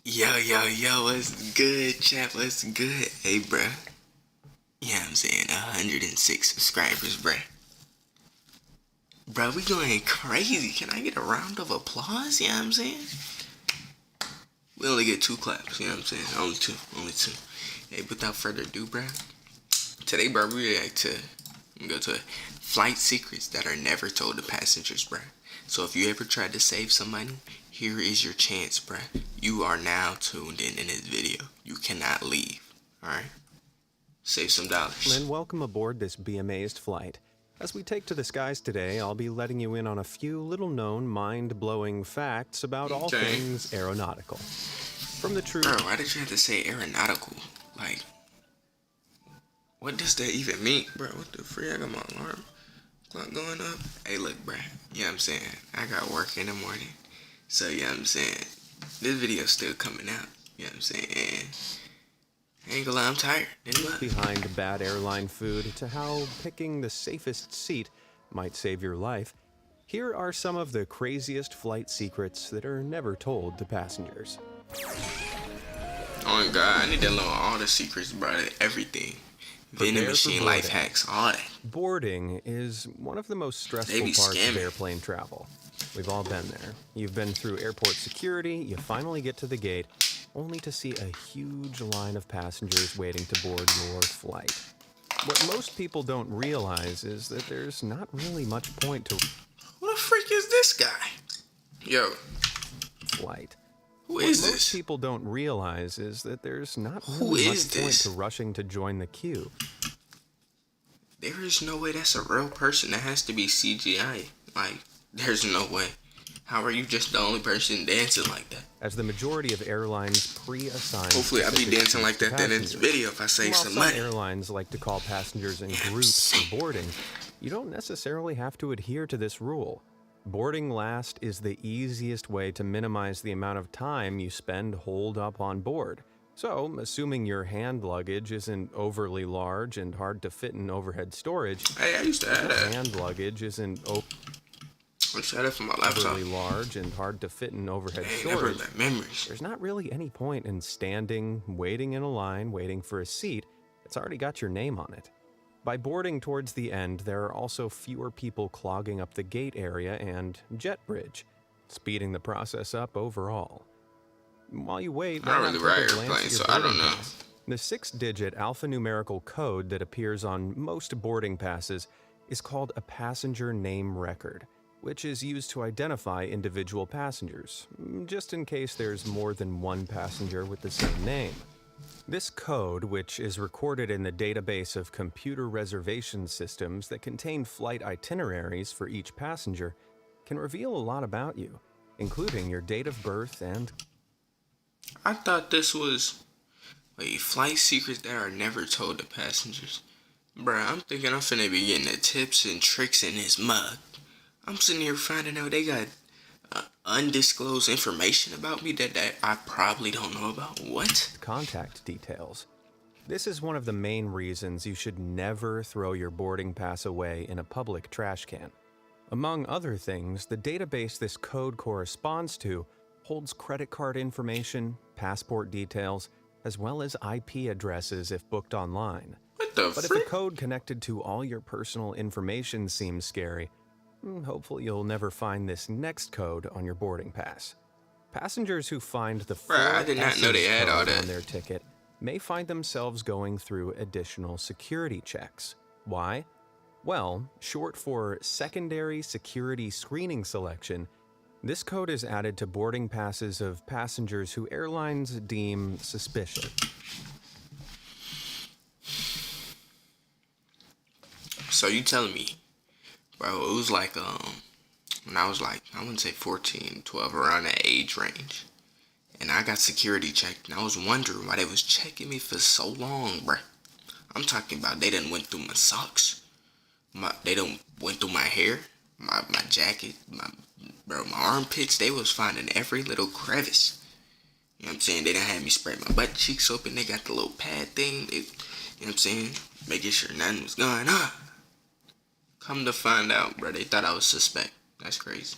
Yo, what's good, chat? What's good? Hey, bruh. Yeah, I'm saying 106 subscribers, bruh. Bruh, we going crazy. Can I get a round of applause? You know what I'm saying? We only get 2 claps, you know what I'm saying? Only two. Hey, without further ado, bruh. Today, bruh, we like to go to flight secrets that are never told to passengers, bruh. So if you ever tried to save some money, here is your chance, bruh. You are now tuned in this video. You cannot leave, alright? Save some dollars. And welcome aboard this Be Amazed flight. As we take to the skies today, I'll be letting you in on a few little-known, mind-blowing facts about all things aeronautical. From the truth... Bro, why did you have to say aeronautical? Like, what does that even mean? Bro, what the freak? I got my alarm clock going up. Hey, look, bro. You know what I'm saying? I got work in the morning. So, you know what I'm saying? This video's still coming out. You know what I'm saying? I ain't gonna lie, I'm tired. Behind bad airline food to how picking the safest seat might save your life, here are some of the craziest flight secrets that are never told to passengers. Oh my god, I need to know all the secrets, bro. Everything. Vending machine life hacks, all that. Boarding is one of the most stressful parts of airplane travel. We've all been there. You've been through airport security, you finally get to the gate, only to see a huge line of passengers waiting to board your flight. What most people don't realize is that there's not really much point to... Who the freak is this guy? Yo. Flight. Who is this? What most people don't realize is that there's not really much point to rushing to join the queue. There is no way that's a real person. That has to be CGI. Like, there's no way. How are you just the only person dancing like that? As the majority of airlines pre-assign... Hopefully I'll be dancing like that then in this video if I save some money. While some airlines like to call passengers in groups for boarding, you don't necessarily have to adhere to this rule. Boarding last is the easiest way to minimize the amount of time you spend holed up on board. So, assuming your hand luggage isn't overly large and hard to fit in overhead storage... Hey, I used to have that. Hand luggage isn't overly large and hard to fit in overhead storage. There's not really any point in standing, waiting in a line, waiting for a seat. It's already got your name on it. By boarding towards the end, there are also fewer people clogging up the gate area and jet bridge, speeding the process up overall. While you wait, I don't really ride airplanes, so I don't know. The 6-digit alphanumerical code that appears on most boarding passes is called a passenger name record, which is used to identify individual passengers, just in case there's more than one passenger with the same name. This code, which is recorded in the database of computer reservation systems that contain flight itineraries for each passenger, can reveal a lot about you, including your date of birth and... I thought this was flight secrets that are never told to passengers. Bruh, I'm thinking I'm finna be getting the tips and tricks in this mug. I'm sitting here finding out they got undisclosed information about me that I probably don't know about. What? Contact details. This is one of the main reasons you should never throw your boarding pass away in a public trash can. Among other things, the database this code corresponds to holds credit card information, passport details, as well as IP addresses if booked online. What the But if the code connected to all your personal information seems scary, hopefully you'll never find this next code on your boarding pass. Passengers who find the 4 I did not know they had all that on their ticket may find themselves going through additional security checks. Why? Well, short for Secondary Security Screening Selection, this code is added to boarding passes of passengers who airlines deem suspicious. So you telling me, bro, it was like, when I was like, I wouldn't say 14, 12, around that age range. And I got security checked, and I was wondering why they was checking me for so long, bro. I'm talking about they done went through my socks. They done went through my hair, my jacket, my armpits. They was finding every little crevice. You know what I'm saying? They done had me spray my butt cheeks open. They got the little pad thing. You know what I'm saying? Making sure nothing was going on. Come to find out, bro, they thought I was suspect. That's crazy.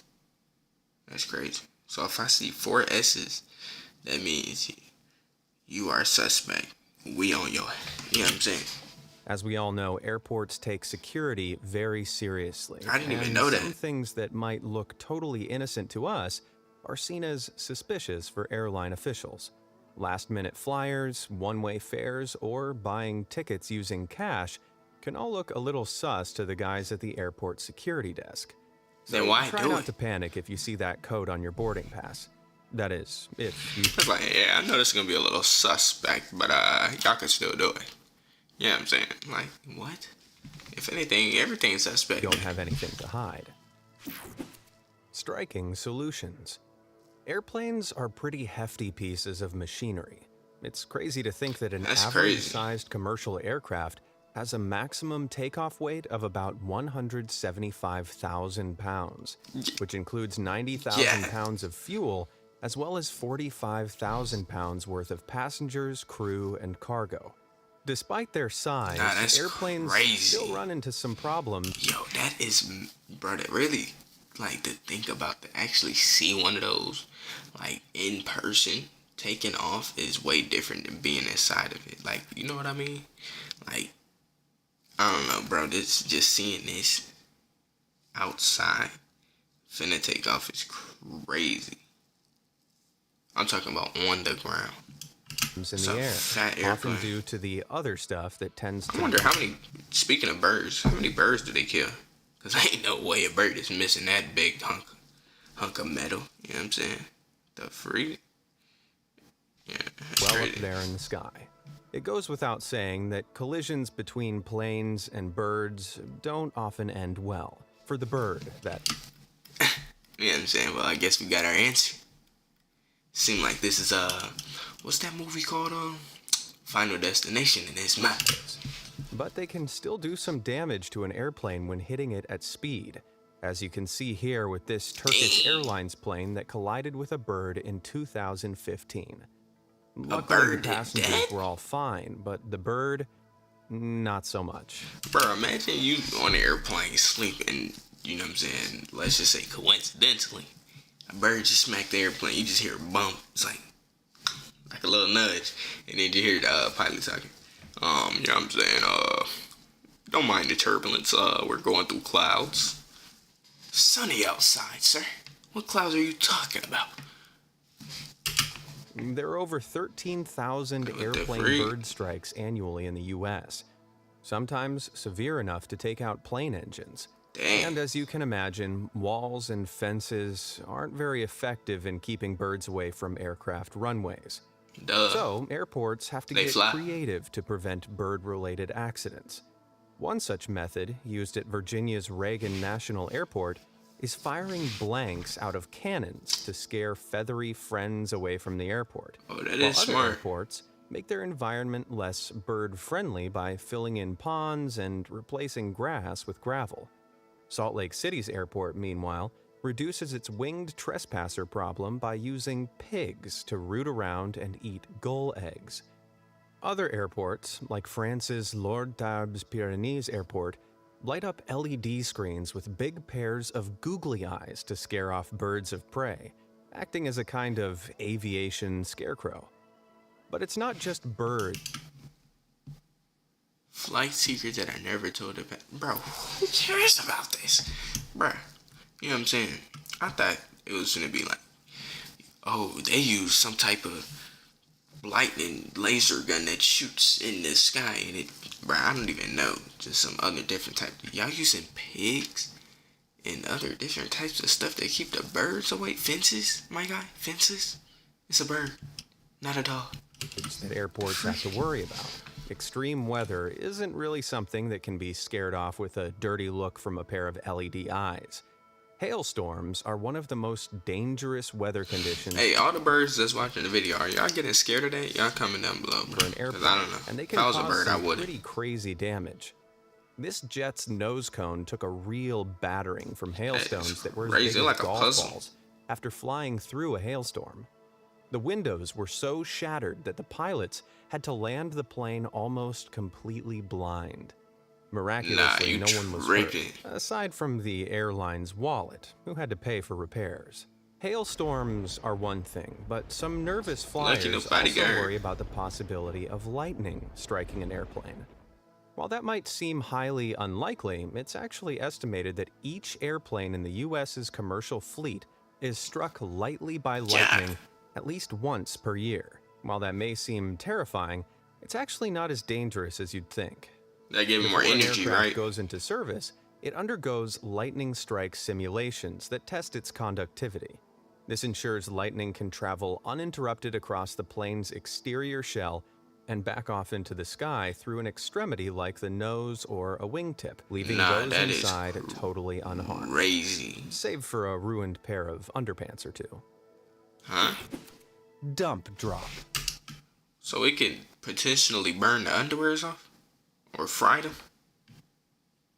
That's crazy. So if I see 4 S's that means you are a suspect. We on your, you know what I'm saying? As we all know, airports take security very seriously, I didn't even and know some that. things that might look totally innocent to us are seen as suspicious for airline officials. Last-minute flyers, one-way fares, or buying tickets using cash can all look a little sus to the guys at the airport security desk. Then So why try do not it? to panic if you see that code on your boarding pass. That is, if you It's like, yeah, I know this is gonna be a little suspect, but y'all can still do it. You know what I'm saying? Like, what? If anything, everything's suspect. don't have anything to hide. Striking solutions. Airplanes are pretty hefty pieces of machinery. It's crazy to think that an That's crazy. average-sized commercial aircraft has a maximum takeoff weight of about 175,000 pounds, which includes 90,000 Yeah. pounds of fuel, as well as 45,000 pounds worth of passengers, crew, and cargo. Despite their size, Nah, that's airplanes crazy. still run into some problems. Yo, that is, bro, that really, like, to think about, to actually see one of those, like, in person, taking off is way different than being inside of it. Like, you know what I mean? Like, I don't know, bro, this, just seeing this outside, finna take off is crazy. I'm talking about on the ground. In It's the a air, fat often airplane. due to the other stuff that tends I to wonder how many, speaking of birds, how many birds do they kill? Because ain't no way a bird is missing that big hunk of metal. You know what I'm saying? The freak? Yeah, that's well up crazy. there in the sky. It goes without saying that collisions between planes and birds don't often end well. For the bird, that You know what I'm saying? Well, I guess we got our answer. Seem like this is, what's that movie called, Final Destination in this map. but they can still do some damage to an airplane when hitting it at speed, as you can see here with this Turkish Airlines plane that collided with a bird in 2015. Luckily, bird the is passengers dead? were all fine, but the bird, not so much. Bro, imagine you on the airplane sleeping, you know what I'm saying? Let's just say coincidentally, a bird just smacked the airplane. You just hear a bump. It's like a little nudge, and then you hear the pilot talking. You know what I'm saying? Don't mind the turbulence. We're going through clouds. Sunny outside, sir. What clouds are you talking about? There are over 13,000 What the airplane freak? bird strikes annually in the US, sometimes severe enough to take out plane engines. Damn. And as you can imagine, walls and fences aren't very effective in keeping birds away from aircraft runways. Duh. So, airports have to They get fly. creative to prevent bird-related accidents. One such method, used at Virginia's Reagan National Airport, is firing blanks out of cannons to scare feathery friends away from the airport. Oh, that While is other smart. airports make their environment less bird-friendly by filling in ponds and replacing grass with gravel. Salt Lake City's airport, meanwhile, reduces its winged trespasser problem by using pigs to root around and eat gull eggs. Other airports, like France's Lord Tarbes Pyrenees Airport, light up LED screens with big pairs of googly eyes to scare off birds of prey, acting as a kind of aviation scarecrow. But it's not just birds. Flight secrets that I never told about. Bro, who cares about this? Bro, you know what I'm saying? I thought it was gonna be like, oh, they use some type of lightning laser gun that shoots in the sky and it, bro, I don't even know. Just some other different type. Y'all using pigs and other different types of stuff that keep the birds away? Fences, my guy? Fences? It's a bird, not a dog. That airports have to worry about. Extreme weather isn't really something that can be scared off with a dirty look from a pair of LED eyes. Hailstorms are one of the most dangerous weather conditions Hey, all the birds that's watching the video, are y'all getting scared of that? Y'all comment down below, bro. for an 'Cause airplane, I don't know. and they If can I was a cause bird, I some wouldn't. pretty crazy damage. This jet's nose cone took a real battering from hailstones that were as crazy, big as like a golf puzzle. balls after flying through a hailstorm. The windows were so shattered that the pilots had to land the plane almost completely blind. Miraculously, you no one was hurt, tripping. aside from the airline's wallet, who had to pay for repairs. Hailstorms are one thing, but some nervous Lucky flyers nobody also got hurt. worry about the possibility of lightning striking an airplane. While that might seem highly unlikely, it's actually estimated that each airplane in the US's commercial fleet is struck lightly by Yeah, lightning at least once per year. While that may seem terrifying, it's actually not as dangerous as you'd think. that gave him more Before an energy, aircraft right? goes into service, it undergoes lightning strike simulations that test its conductivity. This ensures lightning can travel uninterrupted across the plane's exterior shell and back off into the sky through an extremity like the nose or a wingtip, leaving Nah, those that is inside totally unharmed, crazy. save for a ruined pair of underpants or two. Huh? Dump drop. So it could potentially burn the underwears off? Or fry them?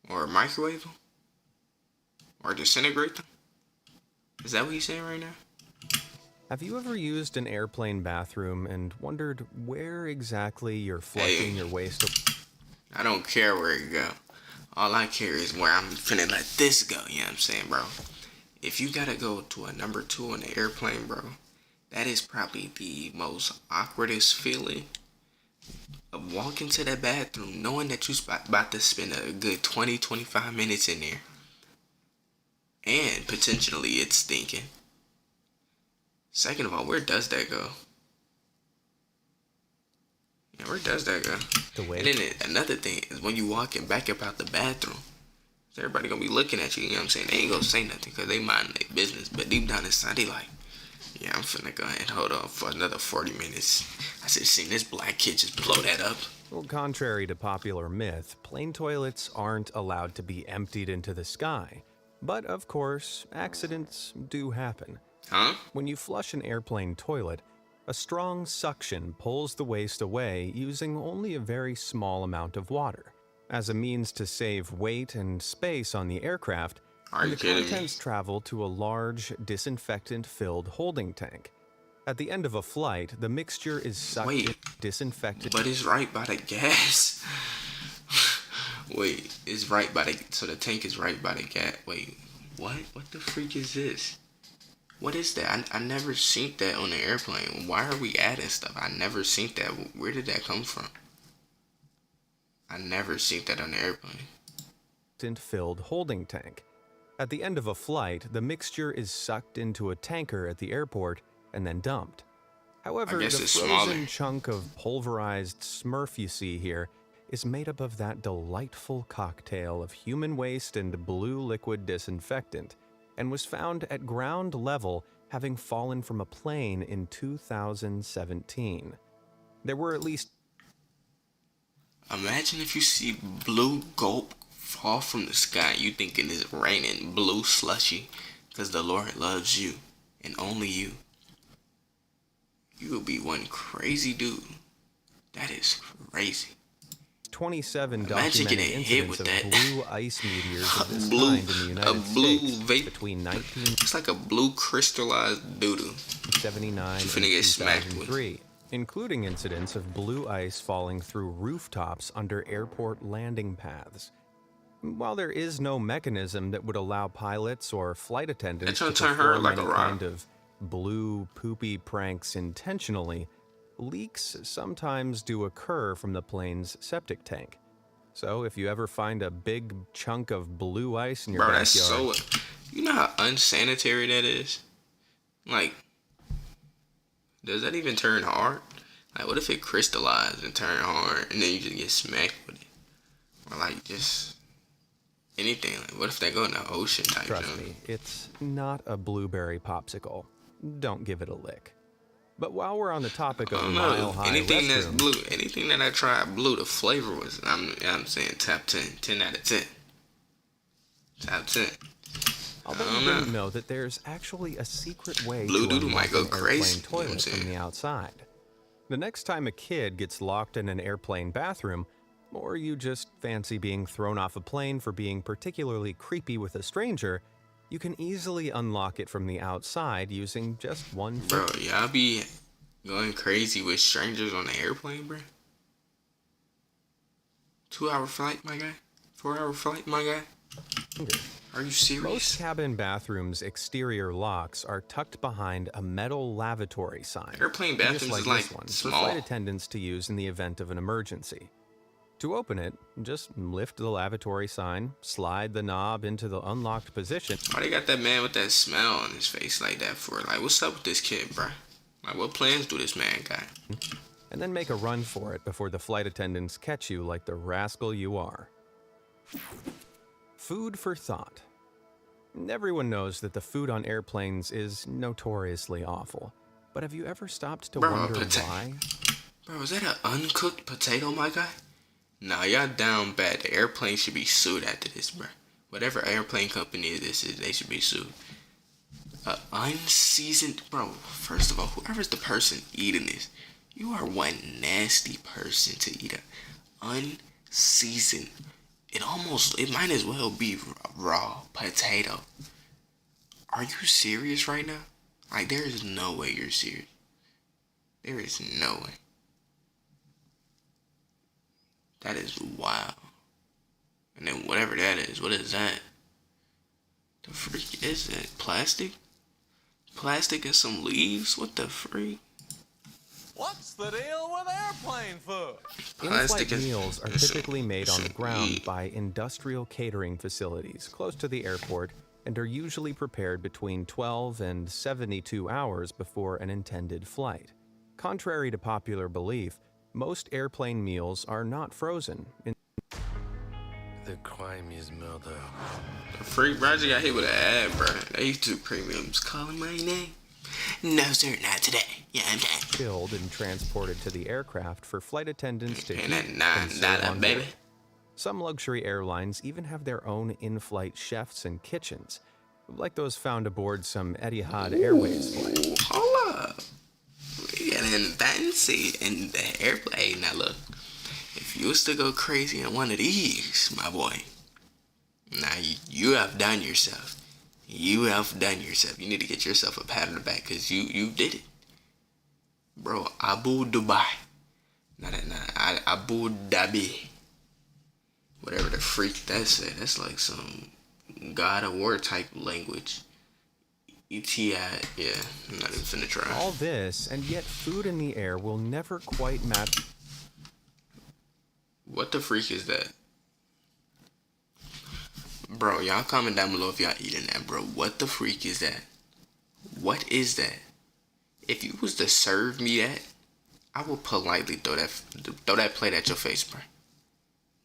Or microwave them? Or disintegrate them? Is that what he's saying right now? Have you ever used an airplane bathroom and wondered where exactly you're flushing your waste? I don't care where it go. All I care is where I'm finna let this go, you know what I'm saying, bro? If you gotta go to a number 2 on the airplane, bro, that is probably the most awkwardest feeling of walking to that bathroom knowing that you're about to spend a good 20-25 minutes in there. And potentially it's stinking. Second of all, where does that go? Yeah, where does that go? And then another thing is when you walking back up out the bathroom, everybody gonna be looking at you, you know what I'm saying? They ain't gonna say nothing because they mind their business. But deep down inside, they like, yeah, I'm finna go ahead and hold on for another 40 minutes. I said, seen this black kid just blow that up. Well, contrary to popular myth, plane toilets aren't allowed to be emptied into the sky. But of course, accidents do happen. Huh? When you flush an airplane toilet, a strong suction pulls the waste away using only a very small amount of water. As a means to save weight and space on the aircraft, Are you the kidding me? contents travel to a large, disinfectant-filled holding tank. At the end of a flight, the mixture is sucked in, disinfected. But it's right by the gas. Wait, it's right by the, so the tank is right by the gas. Wait, what? What the freak is this? What is that? I never seen that on the airplane. Why are we adding stuff? I never seen that. Where did that come from? I never seen that on the airplane. Filled holding tank. At the end of a flight, the mixture is sucked into a tanker at the airport and then dumped. However, the frozen chunk of pulverized Smurf you see here is made up of that delightful cocktail of human waste and blue liquid disinfectant, and was found at ground level, having fallen from a plane in 2017. There were at least... Imagine if you see blue gulp fall from the sky, you thinking it's raining blue slushy, because the Lord loves you, and only you. You will be one crazy dude. That is crazy. 27 documented incidents of blue ice meteors of this kind in the United States between 19... It's like a blue crystallized doodle. 79 and 2003, including incidents of blue ice falling through rooftops under airport landing paths. While there is no mechanism that would allow pilots or flight attendants to perform any kind of blue poopy pranks intentionally, leaks sometimes do occur from the plane's septic tank. So if you ever find a big chunk of blue ice in your backyard... That's so... You know how unsanitary that is? Like, does that even turn hard? Like, what if it crystallized and turned hard and then you just get smacked with it? Or like, just... anything. Like, what if they go in the ocean type? Trust me, it's not a blueberry popsicle. Don't give it a lick. But while we're on the topic of mile-high anything restrooms, that's blue, anything that I tried blue, the flavor was, I'm saying top 10, 10 out of 10. Top 10. I'll bet you didn't know that there's actually a secret way blue to doodle might go unlock an crazy, airplane toilet from the outside. The next time a kid gets locked in an airplane bathroom, or you just fancy being thrown off a plane for being particularly creepy with a stranger, you can easily unlock it from the outside using just one Bro, y'all be going crazy with strangers on the airplane, bro? 2-hour flight, my guy? 4-hour flight, my guy? Are you Most serious? cabin bathrooms' exterior locks are tucked behind a metal lavatory sign, Airplane just bathrooms like is like this one, for small. flight attendants to use in the event of an emergency. To open it, just lift the lavatory sign, slide the knob into the unlocked position, Why they got that man with that smile on his face like that for? Like, what's up with this kid, bruh? Like, what plans do this man got? and then make a run for it before the flight attendants catch you like the rascal you are. Food for thought. Everyone knows that the food on airplanes is notoriously awful. But have you ever stopped to Bro, wonder why? Bro, is that an uncooked potato, my guy? Nah, y'all down bad. The airplane should be sued after this, bro. Whatever airplane company this is, they should be sued. Unseasoned, bro. First of all, whoever's the person eating this, you are one nasty person to eat a unseasoned. It might as well be raw potato. Are you serious right now? Like, there is no way you're serious. There is no way. That is wild. And then whatever that is, what is that? The freak is that? Plastic? Plastic and some leaves? What the freak? What's the deal with airplane food? In-flight meals are typically made on the some ground meat. by industrial catering facilities close to the airport and are usually prepared between 12 and 72 hours before an intended flight. Contrary to popular belief, most airplane meals are not frozen. The crime is murder. The freak, Roger got hit with an ad, bro. That YouTube premium's calling my name. No, sir, not today. Yeah, I'm done. Chilled and transported to the aircraft for flight attendants to And that eat and serve $9, on baby. board. Some luxury airlines even have their own in-flight chefs and kitchens, like those found aboard some Etihad Airways flight. Ooh, hold up. We getting fancy in the airplane. Now look, if you was to go crazy in one of these, my boy, now you have done yourself. You have done yourself. You need to get yourself a pat on the back because you did it. Bro, Abu Dubai. Abu Dhabi. Whatever the freak that said. That's like some God of War type language. ETI, yeah, I'm not even finna try. All this, and yet food in the air will never quite match. What the freak is that? Bro, y'all comment down below if y'all eating that, bro. What the freak is that? What is that? If you was to serve me that, I would politely throw that plate at your face, bro.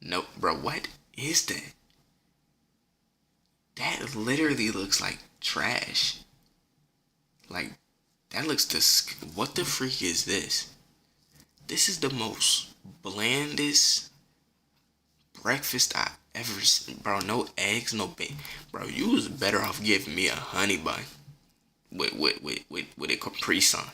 Nope, bro, what is that? That literally looks like trash. Like, that looks what the freak is this? This is the most blandest breakfast I ever seen. Bro, no eggs, no bacon. Bro, you was better off giving me a honey bun with a Capri Sun.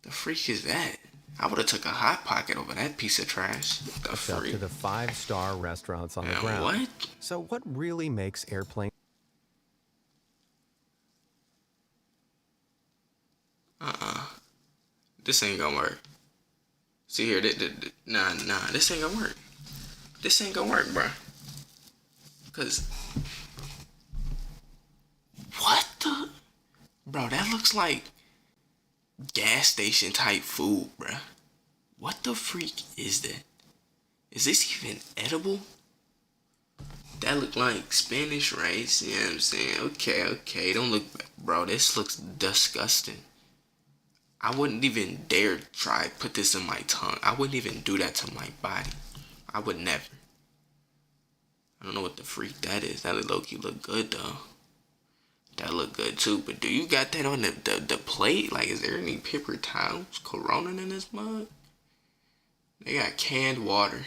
The freak is that? I would have took a Hot Pocket over that piece of trash. The Up to freak. the 5-star restaurants on the Man, ground. what? So what really makes airplane This ain't gonna work. See here, nah, this ain't gonna work. This ain't gonna work, bro. Cause what the, bro? That looks like gas station type food, bro. What the freak is that? Is this even edible? That look like Spanish rice. You know what I'm saying? Okay. Don't look, bro. This looks disgusting. I wouldn't even dare try put this in my tongue. I wouldn't even do that to my body. I would never. I don't know what the freak that is. That low-key look good though. That look good too. But do you got that on the plate? Like, is there any paper towels? Corona in this mug? They got canned water.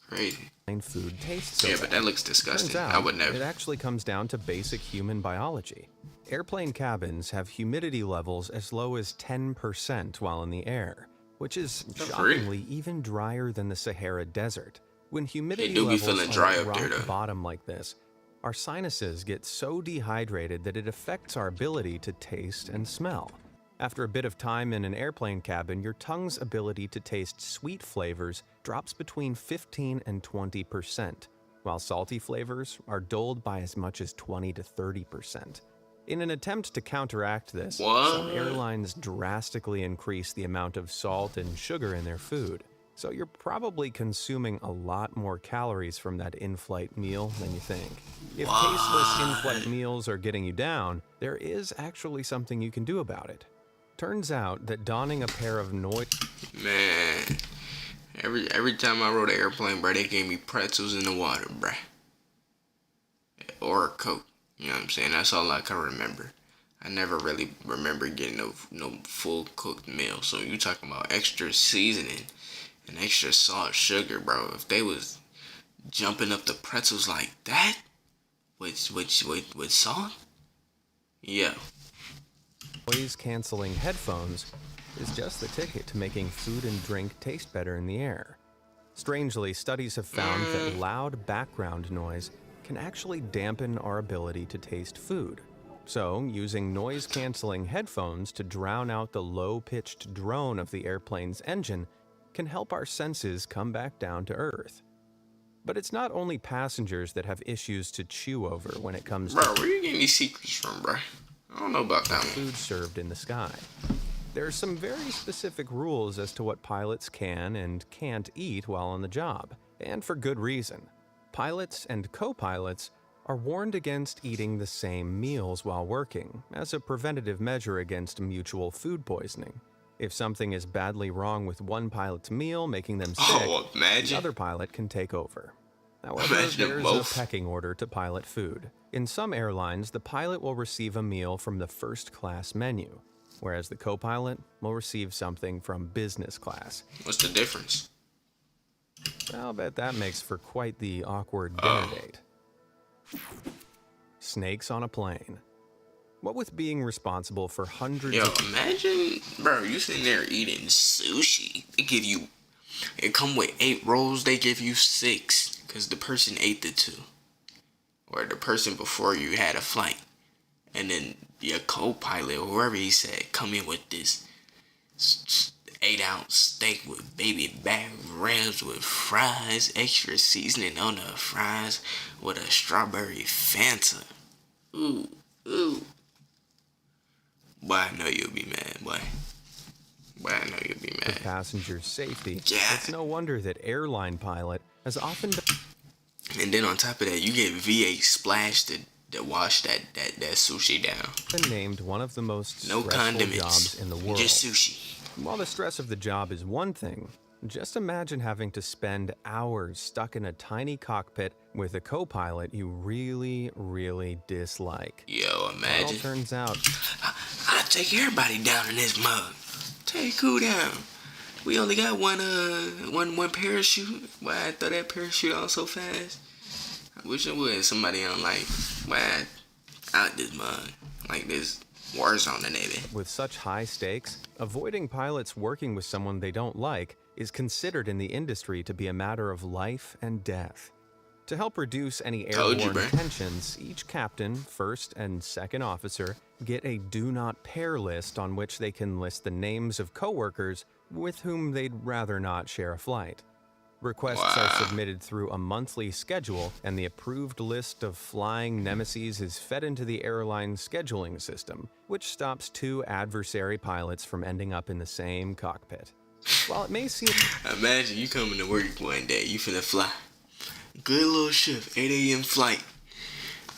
Crazy. food tastes so Yeah, bad? but that looks disgusting. Turns out, I would never. it actually comes down to basic human biology. Airplane cabins have humidity levels as low as 10% while in the air, which is shockingly even drier than the Sahara Desert. When humidity do be levels feeling are dry at up there, rock though. bottom like this, our sinuses get so dehydrated that it affects our ability to taste and smell. After a bit of time in an airplane cabin, your tongue's ability to taste sweet flavors drops between 15 and 20%. while salty flavors are dulled by as much as 20 to 30%. In an attempt to counteract this, some What? airlines drastically increase the amount of salt and sugar in their food, so you're probably consuming a lot more calories from that in-flight meal than you think. If tasteless in-flight meals are getting you down, there is actually something you can do about it. Turns out that donning a pair of Man, every time I rode an airplane, bro, they gave me pretzels in the water, bro, or a Coke. You know what I'm saying? That's all I can remember. I never really remember getting no full cooked meal. So you talking about extra seasoning and extra salt, sugar, bro? If they was jumping up the pretzels like that with salt, yeah. noise-canceling headphones is just the ticket to making food and drink taste better in the air. Strangely, studies have found that loud background noise can actually dampen our ability to taste food. So, using noise-canceling headphones to drown out the low-pitched drone of the airplane's engine can help our senses come back down to earth. But it's not only passengers that have issues to chew over when it comes Bro, to where you getting these secrets from, bro? I don't know about that one. food served in the sky. There are some very specific rules as to what pilots can and can't eat while on the job, and for good reason. Pilots and co-pilots are warned against eating the same meals while working, as a preventative measure against mutual food poisoning. If something is badly wrong with one pilot's meal, making them sick, the imagine. other pilot can take over. However, Imagine there's both. a pecking order to pilot food. In some airlines, the pilot will receive a meal from the first-class menu, whereas the co-pilot will receive something from business class. What's the difference? I'll bet that makes for quite the awkward dinner date. Snakes on a plane. What with being responsible for hundreds Yo, of... imagine, bro, you sitting there eating sushi. They give you, it come with 8 rolls, they give you 6, because the person ate the 2. Or the person before you had a flight. And then your co-pilot, or whoever he said, come in with this 8-ounce steak with baby back ribs with fries, extra seasoning on the fries, with a strawberry Fanta. Ooh, ooh. Boy, I know you'll be mad, boy. Boy, I know you'll be mad. passengers' safety, Yeah. it's no wonder that airline pilot has often been And then on top of that, you get V8 splash to wash that sushi down. named one of the most No stressful condiments. jobs in the world. Just sushi. While the stress of the job is one thing, just imagine having to spend hours stuck in a tiny cockpit with a co-pilot you really, really dislike. Yo, Well, imagine. turns out I take everybody down in this mug. Take who down? We only got one parachute. Why I throw that parachute out so fast? I wish I would. Somebody on like, why out this mug? Like this war zone in it. with such high stakes, avoiding pilots working with someone they don't like is considered in the industry to be a matter of life and death. To help reduce any Told you, airborne bro. tensions, each captain, first and second officer get a do not pair list on which they can list the names of coworkers with whom they'd rather not share a flight. Requests are submitted through a monthly schedule, and the approved list of flying nemesis is fed into the airline scheduling system, which stops 2 adversary pilots from ending up in the same cockpit. While it may seem Imagine you coming to work one day, you finna fly. Good little shift, 8 a.m. flight.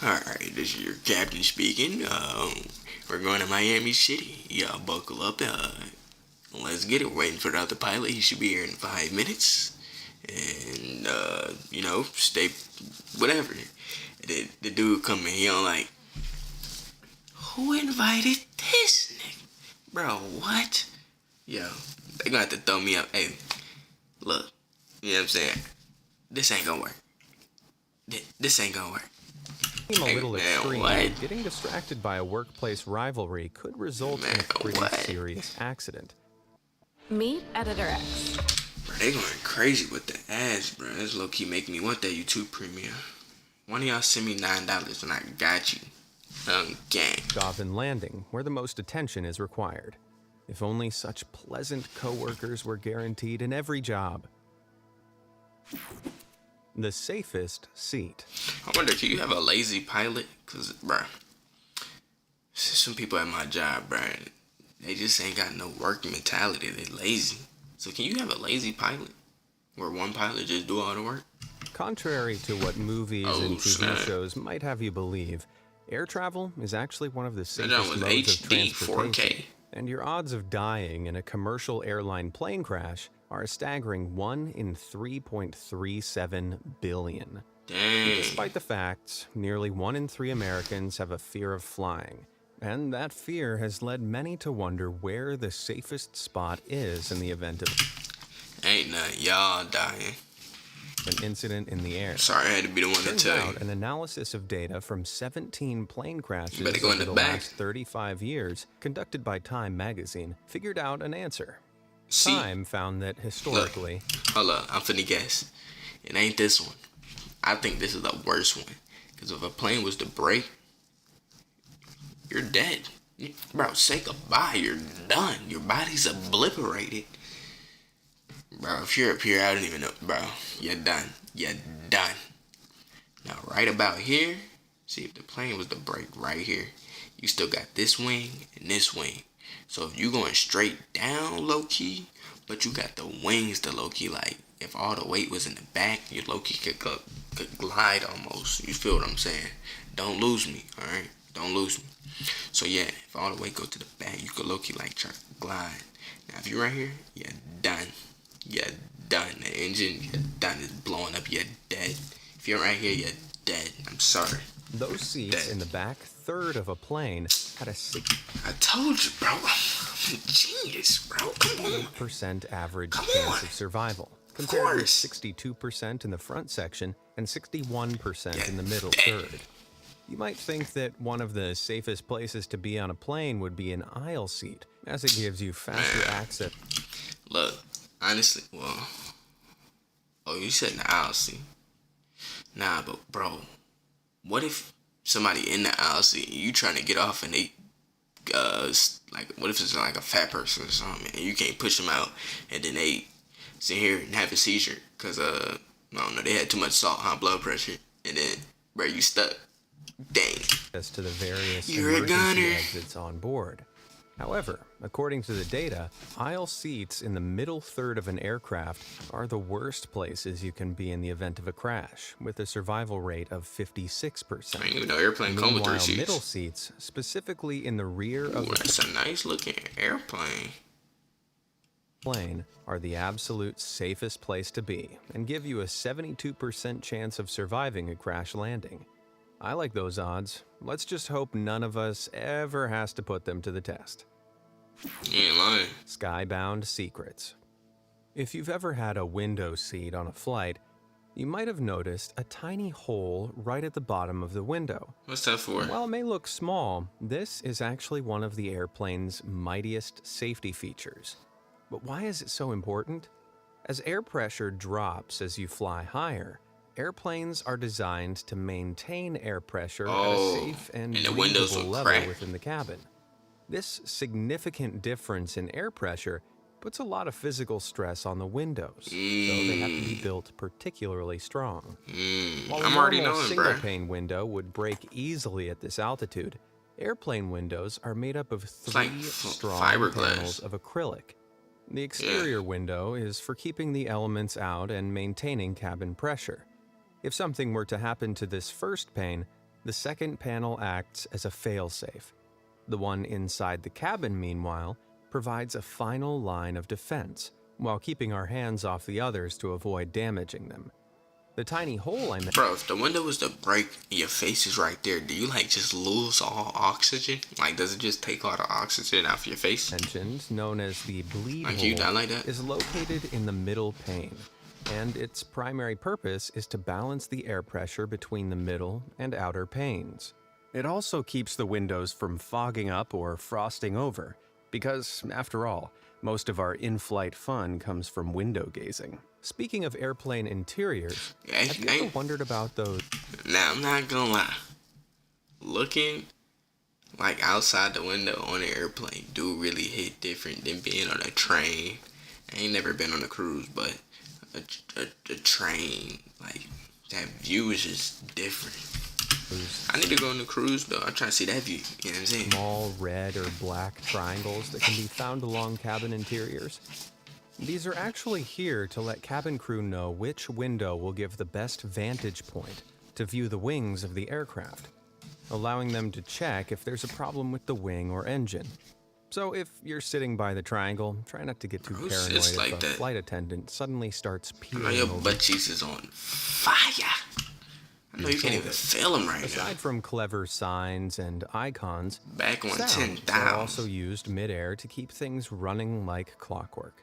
Alright, this is your captain speaking. We're going to Miami City. Y'all buckle up. Let's get it. Waiting for the other pilot. He should be here in 5 minutes. And, stay, whatever. The dude come in, he on like, who invited this nigga? Bro, what? Yo, they gonna have to throw me up. Hey, look, you know what I'm saying? This ain't gonna work. This ain't gonna work. a little Man, extreme, what? getting distracted by a workplace rivalry could result in a Man, pretty what? serious accident. Meet Editor X. Bro, they going crazy with the ads, bro. That's low key making me want that YouTube Premium. One of y'all send me $9 and I got you. Gang. Off and landing, where the most attention is required. If only such pleasant coworkers were guaranteed in every job. the safest seat. I wonder, can you have a lazy pilot? Cause, bruh, some people at my job, bruh, they just ain't got no work mentality. They lazy. So can you have a lazy pilot, where one pilot just do all the work? Contrary to what movies and TV snap. shows might have you believe, air travel is actually one of the That safest was modes of HD transportation. 4K. And your odds of dying in a commercial airline plane crash are a staggering 1 in 3.37 billion. Dang. Despite the fact, nearly 1 in 3 Americans have a fear of flying. And that fear has led many to wonder where the safest spot is in the event of Ain't none y'all dying. an incident in the air. Sorry, I had to be the one to Turns tell out, you. an analysis of data from 17 plane crashes better go in over the the back. last 35 years, conducted by Time magazine, figured out an answer. See, Time found that historically, hold up, I'm finna guess. It ain't this one. I think this is the worst one. Because if a plane was to break, you're dead. Bro, say goodbye. You're done. Your body's obliterated. Bro, if you're up here, I don't even know. Bro, you're done. You're done. Now, right about here, see if the plane was to break right here, you still got this wing and this wing. So if you going straight down low key, but you got the wings to low key, like if all the weight was in the back, you low key could glide almost. You feel what I'm saying? Don't lose me, all right? Don't lose me. So yeah, if all the weight go to the back, you could low key like try to glide. Now if you're right here, you're done. You're done. The engine, you're done. It's blowing up. You're dead. If you're right here, you're dead. I'm sorry. those seats Dead. in the back third of a plane had a I told you, bro. I'm a genius, bro. Come on. 60% average Come chance on. of survival, compared with course. 62% in the front section and 61% Yeah, in the middle dead. third. You might think that one of the safest places to be on a plane would be an aisle seat, as it gives you faster access. Look, honestly, well, oh, you said in the aisle seat. Nah, but bro, what if somebody in the aisle seat, you trying to get off and they, like, what if it's like a fat person or something, and you can't push them out, and then they sit here and have a seizure, cause, I don't know, they had too much salt, high blood pressure, and then, bro, you stuck. Dang. To the various You're a emergency gunner. exits on board. However, according to the data, aisle seats in the middle third of an aircraft are the worst places you can be in the event of a crash, with a survival rate of 56%. I ain't even know airplane come with 3 Meanwhile, seats. middle seats, specifically in the rear of Ooh, the that's a nice looking airplane. plane, are the absolute safest place to be and give you a 72% chance of surviving a crash landing. I like those odds. Let's just hope none of us ever has to put them to the test. You ain't lying. Skybound secrets. If you've ever had a window seat on a flight, you might have noticed a tiny hole right at the bottom of the window. What's that for? While it may look small, this is actually one of the airplane's mightiest safety features. But why is it so important? As air pressure drops as you fly higher, airplanes are designed to maintain air pressure at a safe and and the windows breathable will level crack. within the cabin. This significant difference in air pressure puts a lot of physical stress on the windows, so they have to be built particularly strong. While a I'm already normal knowing, single-pane window would break easily at this altitude, airplane windows are made up of like three strong fiberglass. panels of acrylic. The exterior window is for keeping the elements out and maintaining cabin pressure. If something were to happen to this first pane, the second panel acts as a failsafe. The one inside the cabin, meanwhile, provides a final line of defense, while keeping our hands off the others to avoid damaging them. The tiny hole I Bro, if the window was to break and your face is right there, do you like just lose all oxygen? Like, does it just take all the oxygen out of your face? mentioned, known as the bleed Like hole, you die like that? is located in the middle pane, and its primary purpose is to balance the air pressure between the middle and outer panes. It also keeps the windows from fogging up or frosting over, because, after all, most of our in-flight fun comes from window gazing. Speaking of airplane interiors, have you ever wondered about those Now, I'm not gonna lie. Looking like outside the window on an airplane do really hit different than being on a train. I ain't never been on a cruise, but a train. Like, that view is just different. I need to go on the cruise though. I'm trying to see that view. You know what I'm saying? Small red or black triangles that can be found along cabin interiors. These are actually here to let cabin crew know which window will give the best vantage point to view the wings of the aircraft, allowing them to check if there's a problem with the wing or engine. So if you're sitting by the triangle, try not to get too paranoid if like a that. flight attendant suddenly starts I know peering your over. butt cheeks is on fire. I know you can't even feel them right Aside now. from clever signs and icons, Back on sounds 10,000. are also used mid-air to keep things running like clockwork.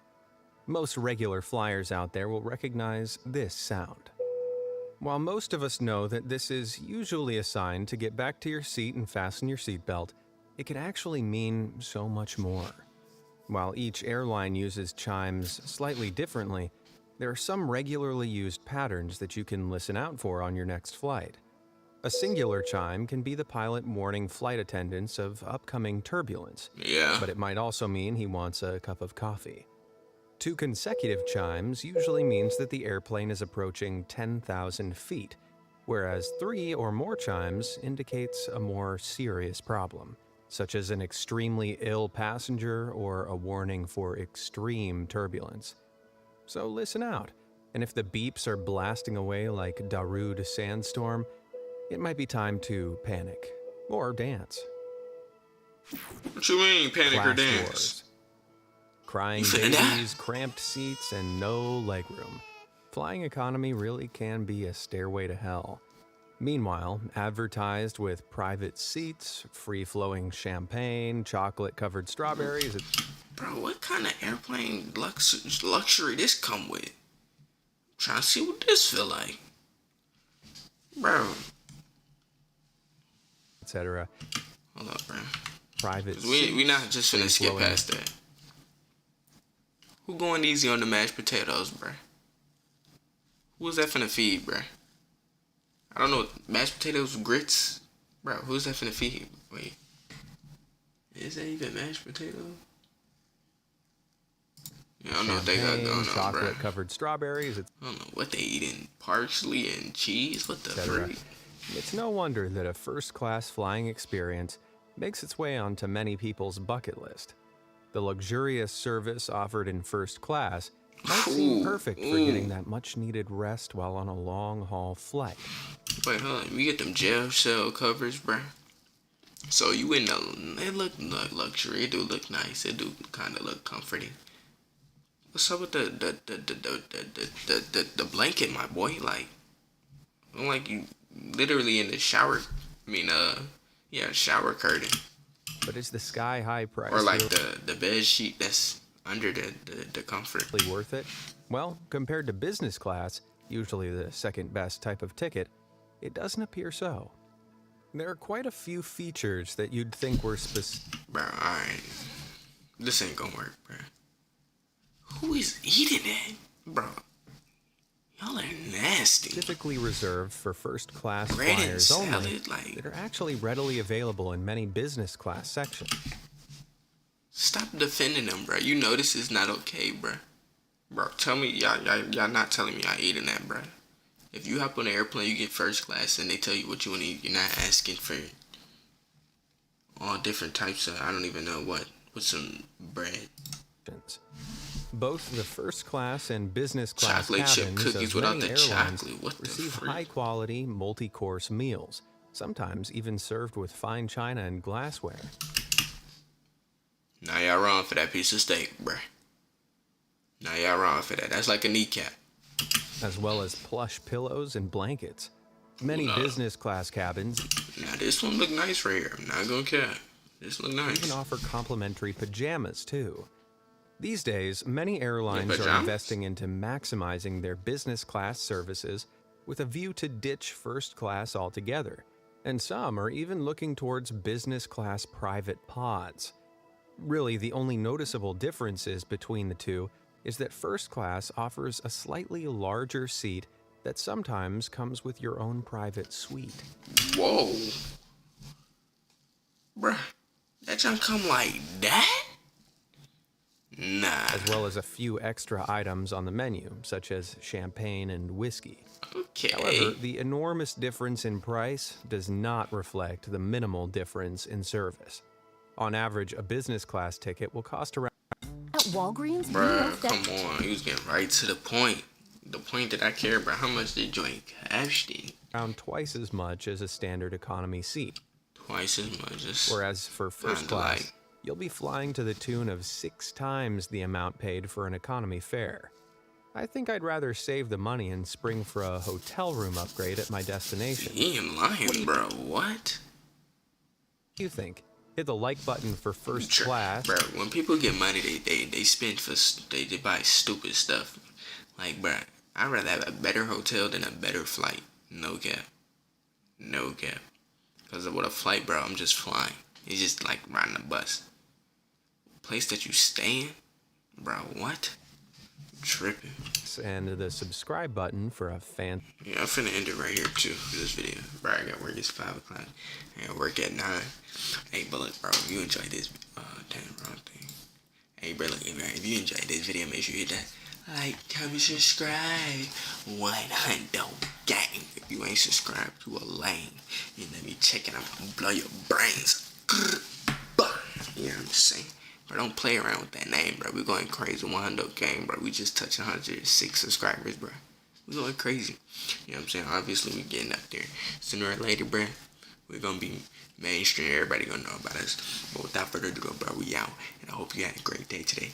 Most regular flyers out there will recognize this sound. While most of us know that this is usually a sign to get back to your seat and fasten your seatbelt, it can actually mean so much more. While each airline uses chimes slightly differently, there are some regularly used patterns that you can listen out for on your next flight. A singular chime can be the pilot warning flight attendants of upcoming turbulence, Yeah. but it might also mean he wants a cup of coffee. 2 consecutive chimes usually means that the airplane is approaching 10,000 feet, whereas 3 or more chimes indicates a more serious problem, such as an extremely ill passenger or a warning for extreme turbulence. So listen out, and if the beeps are blasting away like Darude sandstorm, it might be time to panic or dance. What you mean, panic or Class dance? wars. Crying You finna die? babies, cramped seats, and no legroom. Flying economy really can be a stairway to hell. Meanwhile, advertised with private seats, free-flowing champagne, chocolate-covered strawberries, Bro, what kind of airplane luxury this come with? Trying to see what this feel like. Bro, etc. hold up, bro. Private 'Cause we not just finna skip free-flowing- past that. Who going easy on the mashed potatoes, bro? Who's that finna feed, bro? I don't know. Mashed potatoes, grits, bro. Who's that finna feed? Wait, is that even mashed potatoes? Yeah, I don't know what they got champagne, going on, bro. chocolate-covered strawberries, I don't know what they eating. Parsley and cheese. What the etc. freak? It's no wonder that a first-class flying experience makes its way onto many people's bucket list. The luxurious service offered in first class might seem Ooh, perfect for ooh. getting that much-needed rest while on a long-haul flight. Wait, hold on. We get them jail cell covers, bro. So you in the? They look luxury. It do look nice. It do kind of look comforting. What's up with the blanket, my boy? Like, I'm like you literally in the shower. I mean, yeah, shower curtain, But is the sky-high price or like really the bed sheet that's under the comfort. worth it? Well, compared to business class, usually the second-best type of ticket, it doesn't appear so. There are quite a few features that you'd think were Bro, alright. This ain't gonna work, bro. Who is eating that? Bro, y'all are nasty. specifically reserved for first-class Bread and flyers only salad, like, that are actually readily available in many business class sections. stop defending them, bro. You know this is not okay, bro. Bro, tell me, y'all not telling me y'all eating that, bro. If you hop on an airplane, you get first class, and they tell you what you want to eat. You're not asking for all different types of, I don't even know what, with some bread. Both the first class and business class Chocolate chip cabins cookies of without many the airlines chocolate. What the receive freak? high-quality, multi-course meals, sometimes even served with fine china and glassware. Now y'all wrong for that piece of steak, bruh. Now y'all wrong for that. That's like a kneecap. As well as plush pillows and blankets. Many Nah. business class cabins Now this one look nice right here. I'm not gonna care. This look nice. even offer complimentary pajamas, too. These days, many airlines are pajamas? investing into maximizing their business class services with a view to ditch first class altogether, and some are even looking towards business class private pods. Really, the only noticeable differences between the two is that first class offers a slightly larger seat that sometimes comes with your own private suite. Whoa. Bruh. That junk come like that? Nah. as well as a few extra items on the menu, such as champagne and whiskey. Okay. However, the enormous difference in price does not reflect the minimal difference in service. On average, a business class ticket will cost around At Walgreens, we Bruh, know that. come on. He was getting right to the point. The point that I care about. How much the joint cost? twice as much as a standard economy seat. Twice as much. That's Whereas for first kinda class, like- you'll be flying to the tune of 6 times the amount paid for an economy fare. I think I'd rather save the money and spring for a hotel room upgrade at my destination. He ain't lying, bro. What? What do you think? Hit the like button for first Sure. class. Bro, when people get money, they spend for they buy stupid stuff. Like, bro, I'd rather have a better hotel than a better flight. No cap. No cap. Because with a flight, bro, I'm just flying. It's just like riding a bus. Place that you stay in, bro, what? Tripping. And the subscribe button for a fan. Yeah, I'm finna end it right here too for this video. Bro, I got work at 5 o'clock. I got work at 9. Hey, but look, bro, if you enjoyed this, damn, wrong thing. Hey, bro, look, if you enjoyed this video, make sure you hit that like, comment, subscribe. 100 gang. If you ain't subscribed, you a lame. You let me check it. I'm gonna blow your brains. You know what I'm saying? Bro, don't play around with that name, bro. We going crazy. 100 gang, bro. We just touched 106 subscribers, bro. We going crazy. You know what I'm saying? Obviously, we getting up there. Sooner or later, bro, we're gonna be mainstream. Everybody gonna know about us. But without further ado, bro, we out. And I hope you had a great day today.